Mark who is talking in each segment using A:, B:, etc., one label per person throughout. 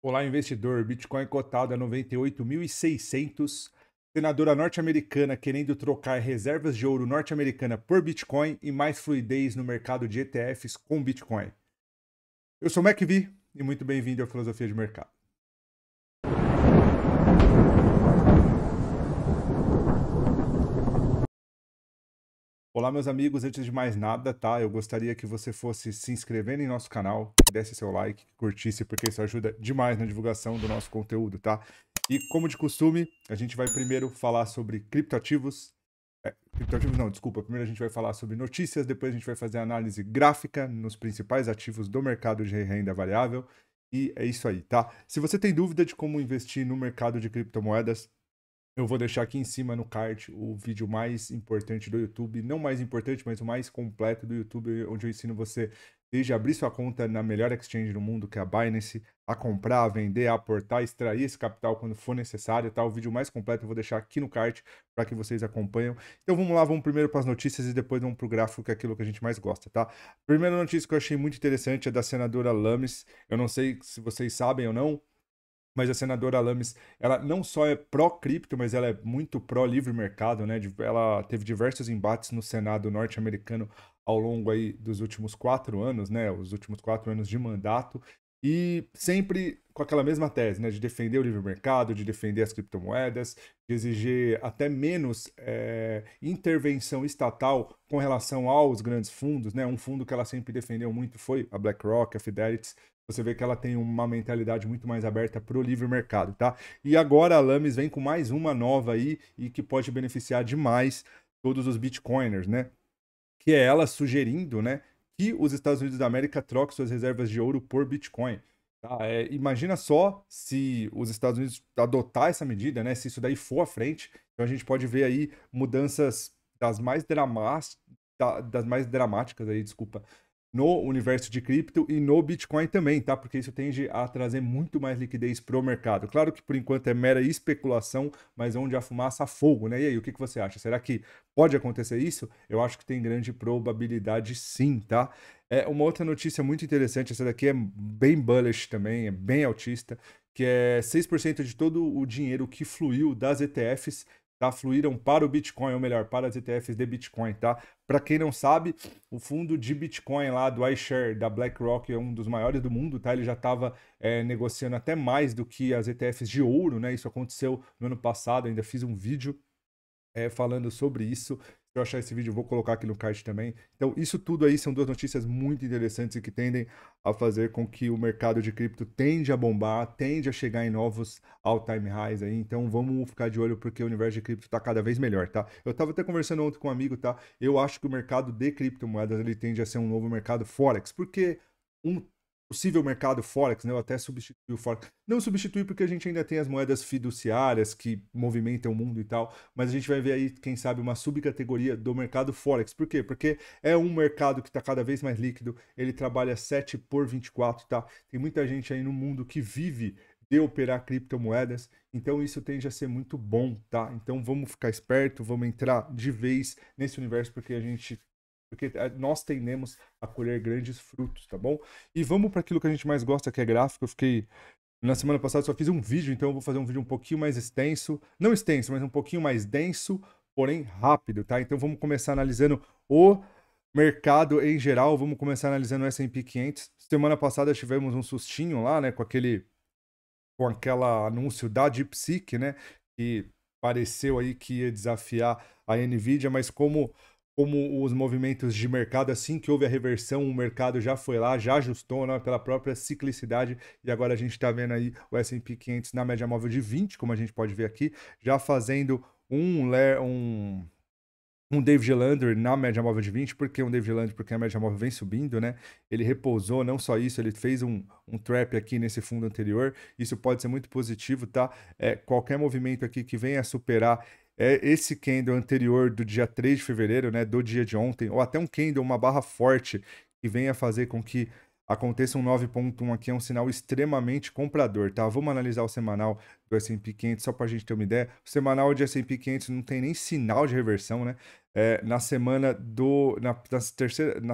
A: Olá, investidor. Bitcoin cotado a 98.600. Senadora norte-americana querendo trocar reservas de ouro norte-americana por Bitcoin e mais fluidez no mercado de ETFs com Bitcoin. Eu sou o MacV e muito bem-vindo à Filosofia de Mercado. Olá, meus amigos. Antes de mais nada, tá? Eu gostaria que você fosse se inscrevendo em nosso canal, desse seu like, curtisse, porque isso ajuda demais na divulgação do nosso conteúdo, tá? E como de costume, a gente vai primeiro falar sobre criptoativos. Criptoativos não, desculpa. Primeiro a gente vai falar sobre notícias, depois a gente vai fazer análise gráfica nos principais ativos do mercado de renda variável. E é isso aí, tá? Se você tem dúvida de como investir no mercado de criptomoedas, eu vou deixar aqui em cima no card o vídeo mais importante do YouTube, não mais importante, mas o mais completo do YouTube, onde eu ensino você desde abrir sua conta na melhor exchange do mundo, que é a Binance, a comprar, a vender, a aportar, extrair esse capital quando for necessário, tá? O vídeo mais completo eu vou deixar aqui no card para que vocês acompanhem. Então vamos lá, vamos primeiro para as notícias e depois vamos para o gráfico, que é aquilo que a gente mais gosta, tá? A primeira notícia que eu achei muito interessante é da senadora Lames. Eu não sei se vocês sabem ou não, mas a senadora Lames, ela não só é pró-cripto, mas ela é muito pró-livre mercado, né? Ela teve diversos embates no Senado norte-americano ao longo aí dos últimos 4 anos, né? Os últimos 4 anos de mandato, e sempre com aquela mesma tese, né? De defender o livre mercado, de defender as criptomoedas, de exigir até menos intervenção estatal com relação aos grandes fundos, né? Um fundo que ela sempre defendeu muito foi a BlackRock, a Fidelity. Você vê que ela tem uma mentalidade muito mais aberta para o livre mercado, tá? E agora a Lames vem com mais uma nova aí e que pode beneficiar demais todos os bitcoiners, né? Que é ela sugerindo, né, que os Estados Unidos da América troquem suas reservas de ouro por Bitcoin. Tá? Imagina só se os Estados Unidos adotar essa medida, né? Se isso daí for à frente, então a gente pode ver aí mudanças das mais dramáticas aí, desculpa, no universo de cripto e no Bitcoin também, tá? Porque isso tende a trazer muito mais liquidez para o mercado. Claro que por enquanto é mera especulação, mas onde há fumaça há fogo, né? E aí, o que você acha? Será que pode acontecer isso? Eu acho que tem grande probabilidade sim, tá? Uma outra notícia muito interessante, essa daqui é bem bullish também, é bem altista, que é 6% de todo o dinheiro que fluiu das ETFs, tá? Fluíram para o Bitcoin, ou melhor, para as ETFs de Bitcoin, tá? Para quem não sabe, o fundo de Bitcoin lá do iShare da BlackRock é um dos maiores do mundo, tá? Ele já estava negociando até mais do que as ETFs de ouro, né? Isso aconteceu no ano passado, ainda fiz um vídeo falando sobre isso. Se eu achar esse vídeo, eu vou colocar aqui no card também. Então, isso tudo aí são duas notícias muito interessantes e que tendem a fazer com que o mercado de cripto tende a bombar, tende a chegar em novos all-time highs aí. Então, vamos ficar de olho porque o universo de cripto está cada vez melhor, tá? Eu estava até conversando ontem com um amigo, tá? Eu acho que o mercado de criptomoedas ele tende a ser um novo mercado Forex, porque um possível mercado Forex, né? Eu até substituí o Forex. Não substitui porque a gente ainda tem as moedas fiduciárias que movimentam o mundo e tal, mas a gente vai ver aí, quem sabe, uma subcategoria do mercado Forex. Por quê? Porque é um mercado que está cada vez mais líquido, ele trabalha 7 por 24, tá? Tem muita gente aí no mundo que vive de operar criptomoedas, então isso tende a ser muito bom, tá? Então vamos ficar esperto, vamos entrar de vez nesse universo porque nós tendemos a colher grandes frutos, tá bom? E vamos para aquilo que a gente mais gosta, que é gráfico. Eu fiquei na semana passada só fiz um vídeo, então eu vou fazer um vídeo um pouquinho mais extenso, não extenso, mas um pouquinho mais denso, porém rápido, tá? Então vamos começar analisando o mercado em geral, vamos começar analisando o S&P 500. Semana passada tivemos um sustinho lá, né, com aquela anúncio da DeepSeek, né, que pareceu aí que ia desafiar a Nvidia, mas como os movimentos de mercado, assim que houve a reversão, o mercado já foi lá, já ajustou, né, pela própria ciclicidade, e agora a gente está vendo aí o S&P 500 na média móvel de 20, como a gente pode ver aqui, já fazendo um David Lander na média móvel de 20, porque um David Lander, porque a média móvel vem subindo, né? Ele repousou, não só isso, ele fez um trap aqui nesse fundo anterior, isso pode ser muito positivo, tá? Qualquer movimento aqui que venha a superar esse candle anterior do dia 3 de fevereiro, né? Do dia de ontem, ou até um candle, uma barra forte, que venha fazer com que aconteça um 9,1 aqui, é um sinal extremamente comprador, tá? Vamos analisar o semanal do S&P 500 só para a gente ter uma ideia. O semanal de S&P 500 não tem nem sinal de reversão, né? Na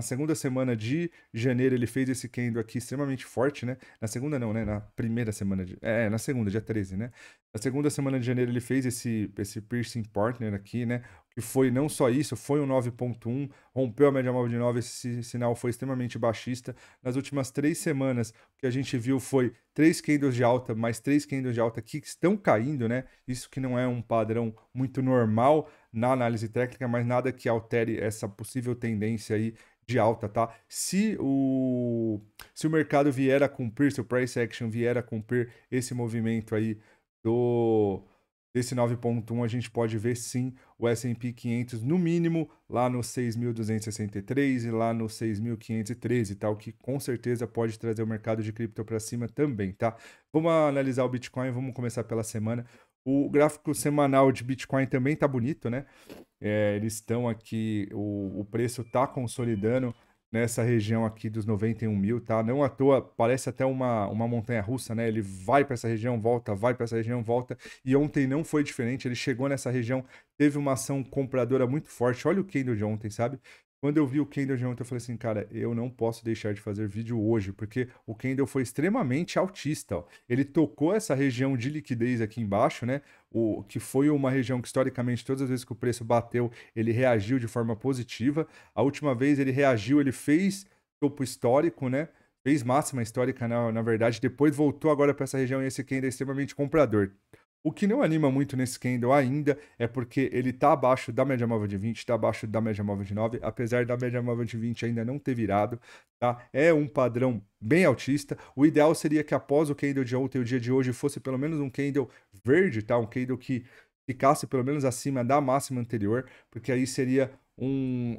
A: segunda semana de janeiro ele fez esse candle aqui extremamente forte, né? Na segunda não, né? Na primeira semana na segunda, dia 13, né? Na segunda semana de janeiro ele fez esse piercing partner aqui, né? Que foi não só isso, foi um 9,1, rompeu a média móvel de 9, esse sinal foi extremamente baixista. Nas últimas 3 semanas, o que a gente viu foi 3 candles de alta, mais 3 candles de alta que estão caindo, né? Isso que não é um padrão muito normal na análise técnica, mas nada que altere essa possível tendência aí de alta, tá? Se o mercado vier a cumprir, se o price action vier a cumprir esse movimento aí do desse 9,1, a gente pode ver sim o S&P 500 no mínimo lá no 6.263 e lá no 6.513, tá? O que com certeza pode trazer o mercado de cripto para cima também, tá? Vamos analisar o Bitcoin, vamos começar pela semana. O gráfico semanal de Bitcoin também tá bonito, né? Eles estão aqui, o preço tá consolidando nessa região aqui dos 91 mil, tá? Não à toa, parece até uma montanha-russa, né? Ele vai para essa região, volta, vai para essa região, volta. E ontem não foi diferente, ele chegou nessa região, teve uma ação compradora muito forte. Olha o candle de ontem, sabe? Quando eu vi o candle de ontem, eu falei assim, cara, eu não posso deixar de fazer vídeo hoje, porque o candle foi extremamente altista, ó. Ele tocou essa região de liquidez aqui embaixo, né? Que foi uma região que, historicamente, todas as vezes que o preço bateu, ele reagiu de forma positiva. A última vez ele reagiu, ele fez topo histórico, né? Fez máxima histórica, na verdade. Depois voltou agora para essa região e esse candle é extremamente comprador. O que não anima muito nesse candle ainda é porque ele está abaixo da média móvel de 20, está abaixo da média móvel de 9, apesar da média móvel de 20 ainda não ter virado, tá? É um padrão bem altista. O ideal seria que após o candle de ontem, o dia de hoje fosse pelo menos um candle verde, tá? Um candle que ficasse pelo menos acima da máxima anterior, porque aí seria um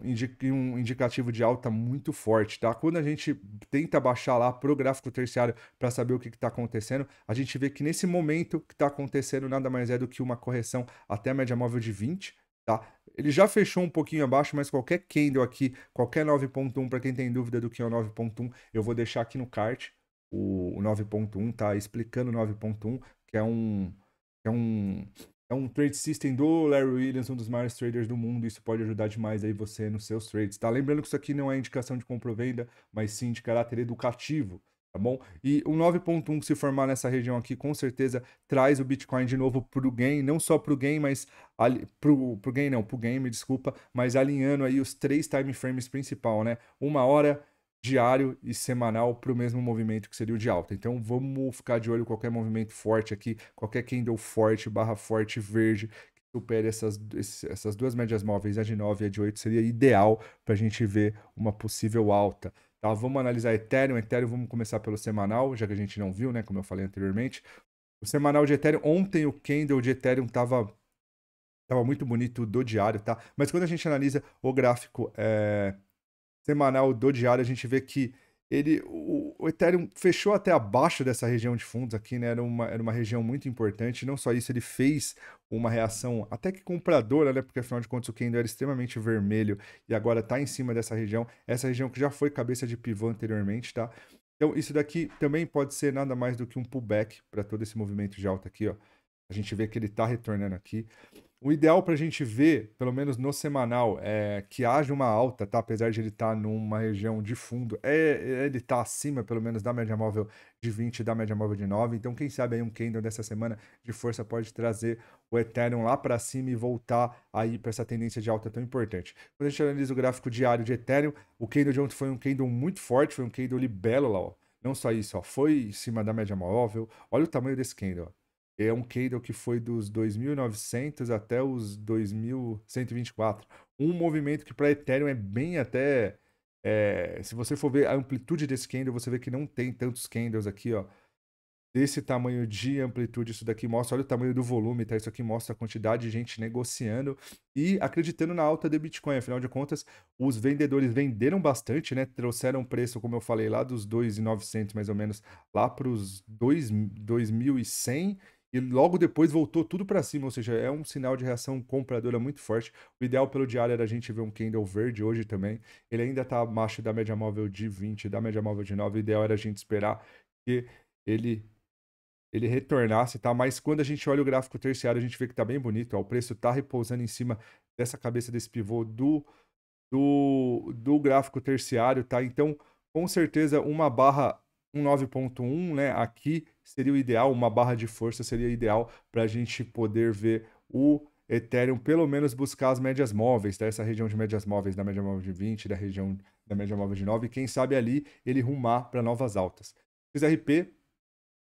A: indicativo de alta muito forte, tá? Quando a gente tenta baixar lá pro gráfico terciário para saber o que está acontecendo, a gente vê que nesse momento que está acontecendo nada mais é do que uma correção até a média móvel de 20, tá? Ele já fechou um pouquinho abaixo, mas qualquer candle aqui, qualquer 9,1, para quem tem dúvida do que é o 9,1, eu vou deixar aqui no card o 9,1, tá? Explicando o 9,1, que é um é um trade system do Larry Williams, um dos maiores traders do mundo. Isso pode ajudar demais aí você nos seus trades, tá? Lembrando que isso aqui não é indicação de compra ou venda, mas sim de caráter educativo, tá bom? E o 9,1 se formar nessa região aqui, com certeza traz o Bitcoin de novo pro gain, não só pro gain, mas pro gain não, pro game, desculpa, mas alinhando aí os 3 time frames principal, né? 1 hora, diário e semanal para o mesmo movimento que seria o de alta. Então vamos ficar de olho em qualquer movimento forte aqui, qualquer candle forte, barra forte verde, que supere essas duas médias móveis, a de 9 e a de 8, seria ideal para a gente ver uma possível alta. Tá, vamos analisar Ethereum. Ethereum, vamos começar pelo semanal, já que a gente não viu, né? Como eu falei anteriormente. O semanal de Ethereum, ontem o candle de Ethereum tava muito bonito do diário, tá? Mas quando a gente analisa o gráfico semanal do diário, a gente vê que o Ethereum fechou até abaixo dessa região de fundos aqui, né? Era uma região muito importante. Não só isso, ele fez uma reação até que compradora, né? Porque afinal de contas o candle era extremamente vermelho e agora tá em cima dessa região. Essa região que já foi cabeça de pivô anteriormente, tá? Então isso daqui também pode ser nada mais do que um pullback para todo esse movimento de alta aqui, ó. A gente vê que ele tá retornando aqui. O ideal para a gente ver, pelo menos no semanal, é que haja uma alta, tá? Apesar de ele estar numa região de fundo, ele está acima, pelo menos, da média móvel de 20 e da média móvel de 9. Então, quem sabe aí um candle dessa semana de força pode trazer o Ethereum lá para cima e voltar aí para essa tendência de alta tão importante. Quando a gente analisa o gráfico diário de Ethereum, o candle de ontem foi um candle muito forte, foi um candle libelo lá, ó. Não só isso, ó, foi em cima da média móvel. Olha o tamanho desse candle, ó. É um candle que foi dos 2.900 até os 2.124. Um movimento que para Ethereum é bem até. Se você for ver a amplitude desse candle, você vê que não tem tantos candles aqui, ó. Desse tamanho de amplitude, isso daqui mostra, olha o tamanho do volume, tá? Isso aqui mostra a quantidade de gente negociando e acreditando na alta de Bitcoin. Afinal de contas, os vendedores venderam bastante, né? Trouxeram o preço, como eu falei, lá dos 2.900 mais ou menos, lá para os 2.100 e logo depois voltou tudo para cima, ou seja, é um sinal de reação compradora muito forte. O ideal pelo diário era a gente ver um candle verde hoje também. Ele ainda está abaixo da média móvel de 20, da média móvel de 9. O ideal era a gente esperar que ele retornasse, tá? Mas quando a gente olha o gráfico terciário, a gente vê que tá bem bonito, ó. O preço tá repousando em cima dessa cabeça desse pivô do gráfico terciário, tá? Então, com certeza, uma barra 19.1, né? Aqui seria o ideal, uma barra de força seria ideal para a gente poder ver o Ethereum, pelo menos buscar as médias móveis, tá? Essa região de médias móveis, da média móvel de 20, da região da média móvel de 9, e quem sabe ali ele rumar para novas altas. XRP,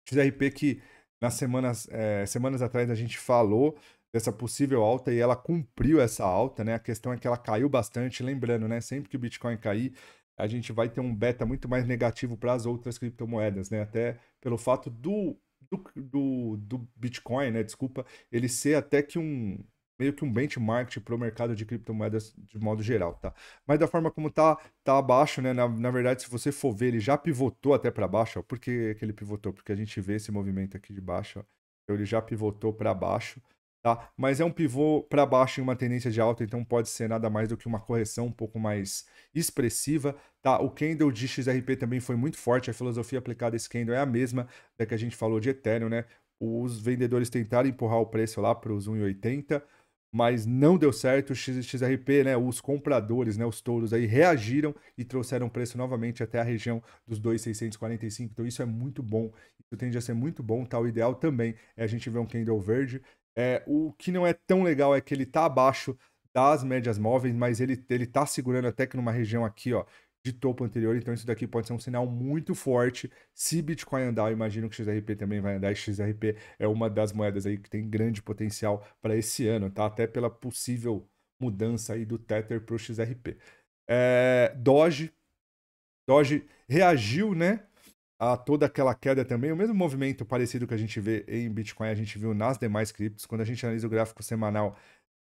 A: XRP que nas semanas atrás a gente falou dessa possível alta e ela cumpriu essa alta, né? A questão é que ela caiu bastante, lembrando, né? Sempre que o Bitcoin cair, a gente vai ter um beta muito mais negativo para as outras criptomoedas, né? Até pelo fato do Bitcoin, né? Desculpa, ele ser até que meio que um benchmark para o mercado de criptomoedas de modo geral, tá? Mas da forma como tá abaixo, né? Na verdade, se você for ver, ele já pivotou até para baixo, ó. Por que ele pivotou? Porque a gente vê esse movimento aqui de baixo, ó. Então ele já pivotou para baixo, tá? Mas é um pivô para baixo em uma tendência de alta, então pode ser nada mais do que uma correção um pouco mais expressiva, tá? O candle de XRP também foi muito forte, a filosofia aplicada a esse candle é a mesma da que a gente falou de Ethereum, né? Os vendedores tentaram empurrar o preço lá para os 1,80, mas não deu certo. O XRP, né, os compradores, né, os touros aí reagiram e trouxeram o preço novamente até a região dos 2,645. Então isso é muito bom. Isso tende a ser muito bom, tá? O ideal também é a gente ver um candle verde. O que não é tão legal é que ele tá abaixo das médias móveis, mas ele tá segurando até que numa região aqui, ó, de topo anterior. Então isso daqui pode ser um sinal muito forte. Se Bitcoin andar, eu imagino que o XRP também vai andar. E XRP é uma das moedas aí que tem grande potencial para esse ano, tá? Até pela possível mudança aí do Tether para o XRP. Doge reagiu, né, a toda aquela queda também. O mesmo movimento parecido que a gente vê em Bitcoin, a gente viu nas demais criptos. Quando a gente analisa o gráfico semanal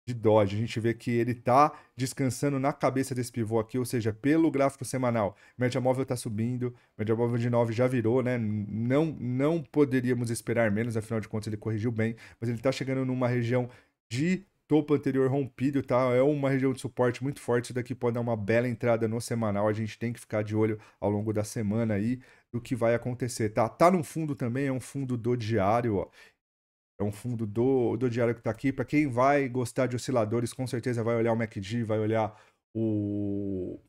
A: de Doge, a gente vê que ele está descansando na cabeça desse pivô aqui, ou seja, pelo gráfico semanal, média móvel está subindo, média móvel de 9 já virou, né? Não poderíamos esperar menos, afinal de contas ele corrigiu bem, mas ele está chegando numa região de topo anterior rompido, tá? É uma região de suporte muito forte, isso daqui pode dar uma bela entrada no semanal, a gente tem que ficar de olho ao longo da semana aí do que vai acontecer, tá? Tá no fundo também, é um fundo do diário, ó. É um fundo do diário que está aqui. Para quem vai gostar de osciladores, com certeza vai olhar o MACD, vai olhar o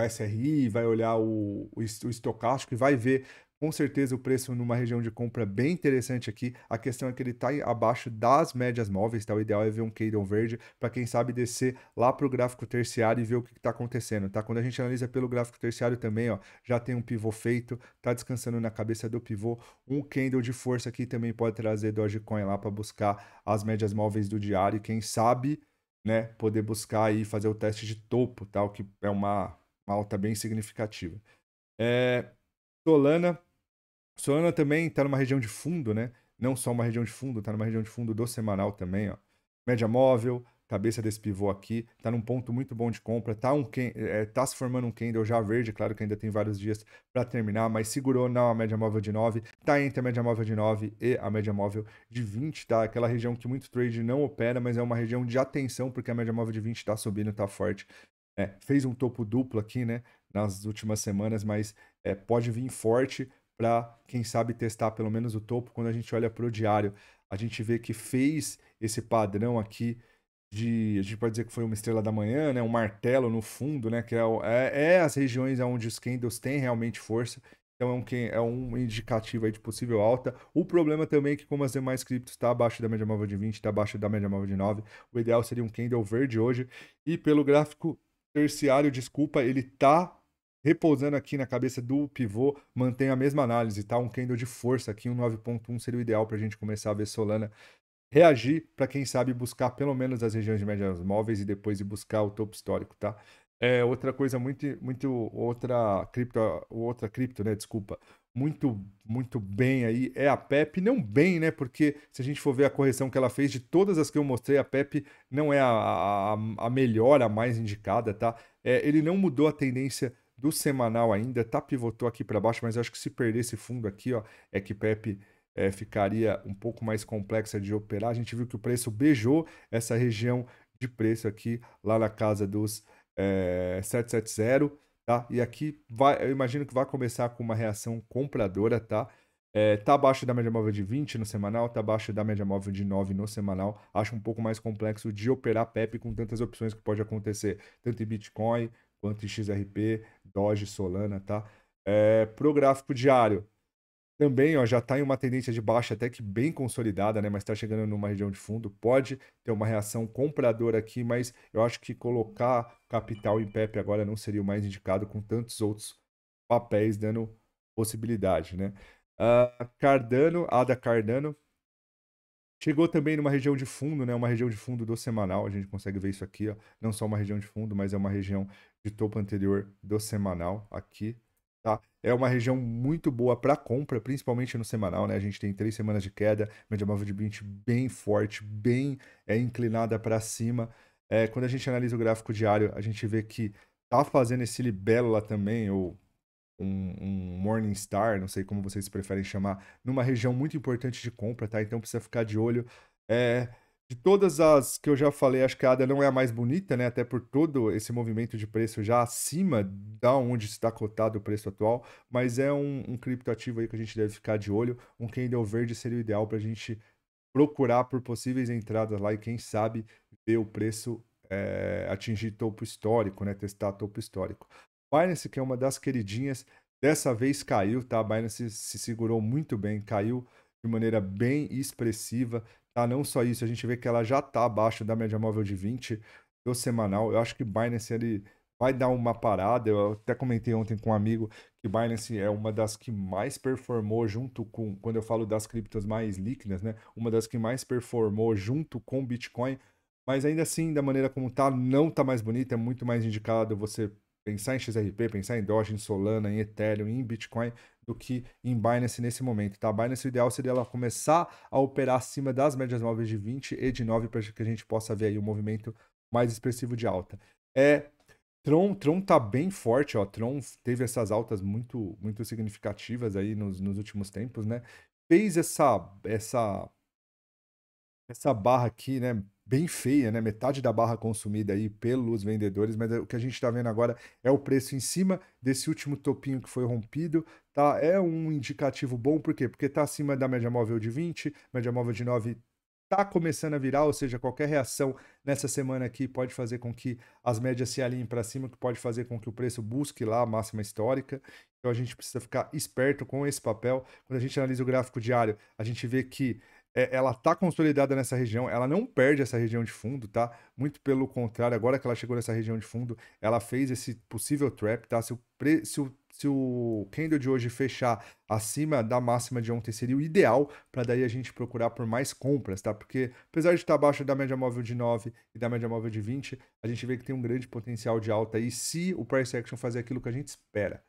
A: SRI, vai olhar o estocástico e vai ver com certeza o preço numa região de compra bem interessante aqui. A questão é que ele está abaixo das médias móveis, tá? O ideal é ver um candle verde para quem sabe descer lá para o gráfico terciário e ver o que está acontecendo, tá? Quando a gente analisa pelo gráfico terciário também, ó, já tem um pivô feito, tá descansando na cabeça do pivô. Um candle de força aqui também pode trazer Dogecoin lá para buscar as médias móveis do diário e quem sabe, né, poder buscar aí fazer o teste de topo, tá? O que é uma alta bem significativa. Solana Solana também está numa região de fundo, né? Não só uma região de fundo, está numa região de fundo do semanal também, ó. Média móvel, cabeça desse pivô aqui, está num ponto muito bom de compra, tá se formando um candle já verde, claro que ainda tem vários dias para terminar, mas segurou na média móvel de 9, tá entre a média móvel de 9 e a média móvel de 20, tá? Aquela região que muito trade não opera, mas é uma região de atenção, porque a média móvel de 20 está subindo, está forte. Fez um topo duplo aqui, né, nas últimas semanas, mas pode vir forte para, quem sabe, testar pelo menos o topo. Quando a gente olha para o diário, a gente vê que fez esse padrão aqui a gente pode dizer que foi uma estrela da manhã, né, um martelo no fundo, né, que é as regiões onde os candles têm realmente força. Então é um indicativo aí de possível alta. O problema também é que, como as demais criptos está abaixo da média móvel de 20, está abaixo da média móvel de 9, o ideal seria um candle verde hoje. E pelo gráfico terciário, desculpa, ele tá repousando aqui na cabeça do pivô, mantém a mesma análise, tá? Um candle de força aqui, um 9.1 seria o ideal para a gente começar a ver Solana reagir, para quem sabe buscar pelo menos as regiões de médias móveis e depois ir buscar o topo histórico, tá? Outra coisa outra cripto, né? Desculpa. Muito bem aí é a PEP, não bem, né? Porque se a gente for ver a correção que ela fez de todas as que eu mostrei, a PEP não é a melhor, a mais indicada, tá? Ele não mudou a tendência do semanal ainda, tá? Pivotou aqui para baixo, mas eu acho que se perder esse fundo aqui, ó, é que PEP ficaria um pouco mais complexa de operar. A gente viu que o preço beijou essa região de preço aqui, lá na casa dos 770, tá? E aqui eu imagino que vai começar com uma reação compradora, tá? Tá abaixo da média móvel de 20 no semanal, tá abaixo da média móvel de 9 no semanal. Acho um pouco mais complexo de operar PEP com tantas opções que pode acontecer, tanto em Bitcoin quanto em XRP, Doge, Solana, tá? Pro gráfico diário, também, ó, já está em uma tendência de baixa até que bem consolidada, né? Mas está chegando numa região de fundo. Pode ter uma reação compradora aqui, mas eu acho que colocar capital em PEP agora não seria o mais indicado, com tantos outros papéis dando possibilidade, né? Cardano, ADA Cardano, chegou também numa região de fundo, né? Uma região de fundo do semanal. A gente consegue ver isso aqui, ó. Não só uma região de fundo, mas é uma região de topo anterior do semanal aqui, tá? É uma região muito boa para compra, principalmente no semanal, né? A gente tem 3 semanas de queda, média móvel de 20 bem forte, bem inclinada para cima. Quando a gente analisa o gráfico diário, a gente vê que tá fazendo esse libelo lá também, ou um Morningstar, não sei como vocês preferem chamar, numa região muito importante de compra, tá? Então precisa ficar de olho. De todas as que eu já falei, acho que a ADA não é a mais bonita, né? Até por todo esse movimento de preço já acima da onde está cotado o preço atual, mas é um criptoativo aí que a gente deve ficar de olho. Um candle verde seria o ideal para a gente procurar por possíveis entradas lá e quem sabe ver o preço atingir topo histórico, né? Testar topo histórico. Binance, que é uma das queridinhas, dessa vez caiu, tá? A Binance se segurou muito bem, caiu de maneira bem expressiva, tá? Não só isso, a gente vê que ela já tá abaixo da média móvel de 20 do semanal. Eu acho que Binance ele vai dar uma parada. Eu até comentei ontem com um amigo que Binance é uma das que mais performou junto com, quando eu falo das criptos mais líquidas, né? Uma das que mais performou junto com Bitcoin, mas ainda assim, da maneira como tá, não tá mais bonita, é muito mais indicado você pensar em XRP, pensar em Doge, em Solana, em Ethereum, em Bitcoin, do que em Binance nesse momento, tá? Binance, o ideal seria ela começar a operar acima das médias móveis de 20 e de 9 para que a gente possa ver aí um movimento mais expressivo de alta. Tron tá bem forte, ó. Tron teve essas altas muito significativas aí nos últimos tempos, né? Fez essa barra aqui, né, bem feia, né, metade da barra consumida aí pelos vendedores, mas o que a gente está vendo agora é o preço em cima desse último topinho que foi rompido, tá? É um indicativo bom, por quê? Porque está acima da média móvel de 20, média móvel de 9 tá começando a virar, ou seja, qualquer reação nessa semana aqui pode fazer com que as médias se alinhem para cima, que pode fazer com que o preço busque lá a máxima histórica. Então a gente precisa ficar esperto com esse papel. Quando a gente analisa o gráfico diário, a gente vê que ela tá consolidada nessa região, ela não perde essa região de fundo, tá? Muito pelo contrário, agora que ela chegou nessa região de fundo, ela fez esse possível trap, tá? Se o candle de hoje fechar acima da máxima de ontem, seria o ideal para daí a gente procurar por mais compras, tá? Porque apesar de estar abaixo da média móvel de 9 e da média móvel de 20, a gente vê que tem um grande potencial de alta aí se o price action fazer aquilo que a gente espera.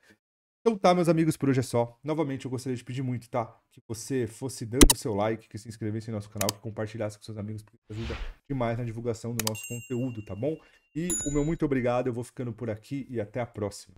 A: Então tá, meus amigos, por hoje é só. Novamente, eu gostaria de pedir muito, tá? Que você fosse dando o seu like, que se inscrevesse no nosso canal, que compartilhasse com seus amigos, porque ajuda demais na divulgação do nosso conteúdo, tá bom? E o meu muito obrigado, eu vou ficando por aqui e até a próxima.